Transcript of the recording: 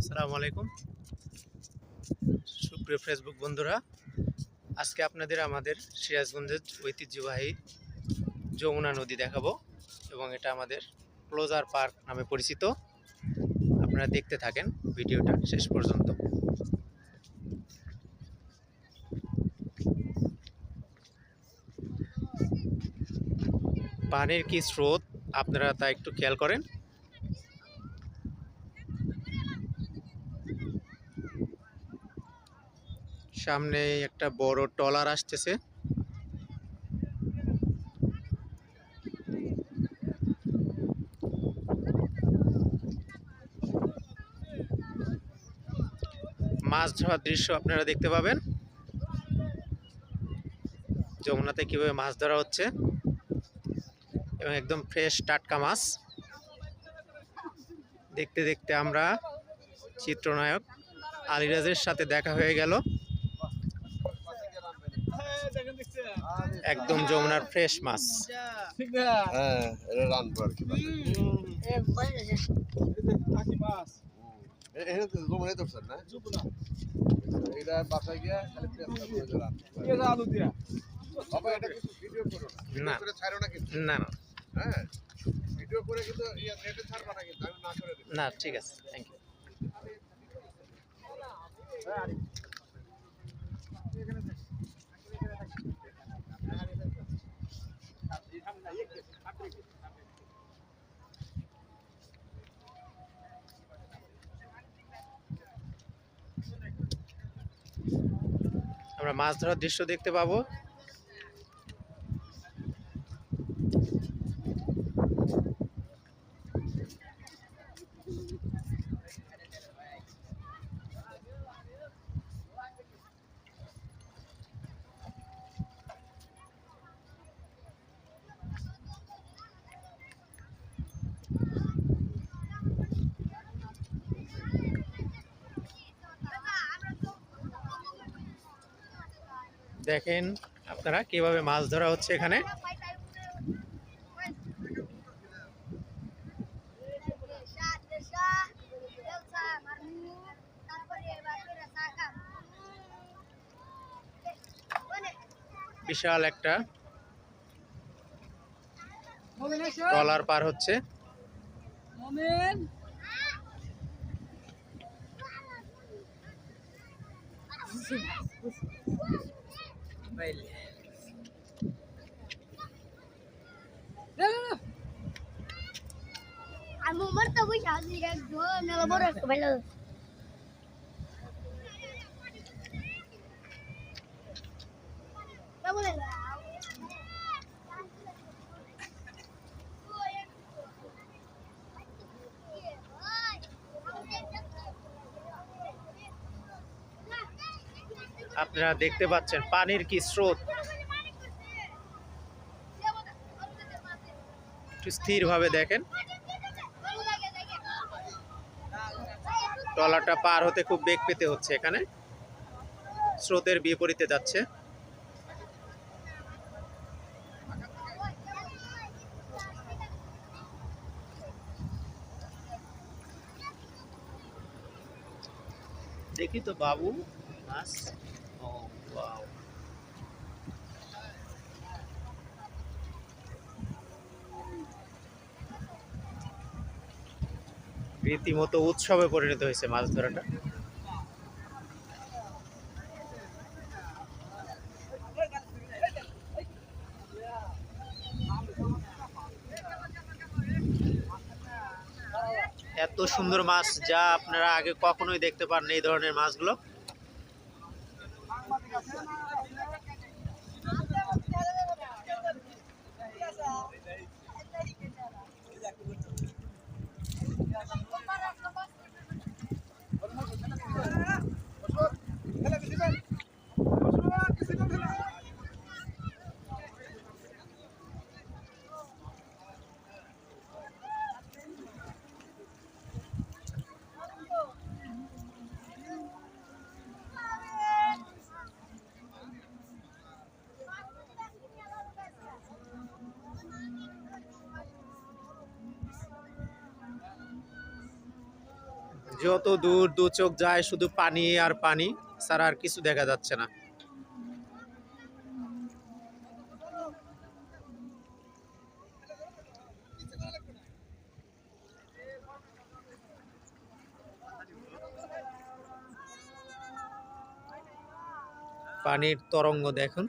আসসালামু আলাইকুম সুপ্রিয় ফেসবুক বন্ধুরা, আজকে আপনাদের আমাদের সিরাজগঞ্জের ঐতিহ্যবাহী যমুনা নদী দেখাবো এবং এটা আমাদের ক্লোজার পার্ক নামে পরিচিত। আপনারা দেখতে থাকেন ভিডিওটা শেষ পর্যন্ত। পানির কি স্রোত আপনারা তা একটু খেয়াল করেন। সামনে একটা বড় ট্রলার আসতেছে। মাছ ধরার দৃশ্য আপনারা দেখতে পাবেন, যমুনাতে কিভাবে মাছ ধরা হচ্ছে এবং একদম ফ্রেশ টাটকা মাছ। দেখতে দেখতে আমরা চিত্রনায়ক আলিরাজের সাথে দেখা হয়ে গেল। একদম যমুনার ফ্রেশ মাছ। না, ঠিক আছে, থ্যাংক ইউ। আমরা মাছ ধরার দৃশ্য দেখতে পাবো। দেখেন আপনারা কিভাবে মাছ ধরা হচ্ছে এখানে। বিশাল একটা ট্রলার পার হচ্ছে। আমি মরতে বসে আছি একদম মেলা বড় একটা ভালো। আপনারা দেখতে পাচ্ছেন পানির কি স্রোত। একটু স্থিরভাবে দেখেন। ট্রলারটা পার হতে খুব বেগ পেতে হচ্ছে, এখানে স্রোতের বিপরীতে যাচ্ছে। দেখি তো বাবু মাছ। ও ওয়াও, রীতিমতো উৎসবে পরিণত হয়েছে মাছ ধরাটা। এত সুন্দর মাছ যা আপনারা আগে কখনোই দেখতে পারেন এই ধরনের মাছগুলো। যত দূর দু চোখ যায় শুধু পানি আর পানি, ছাড়া আর কিছু দেখা যাচ্ছে না। পানির তরঙ্গ দেখুন।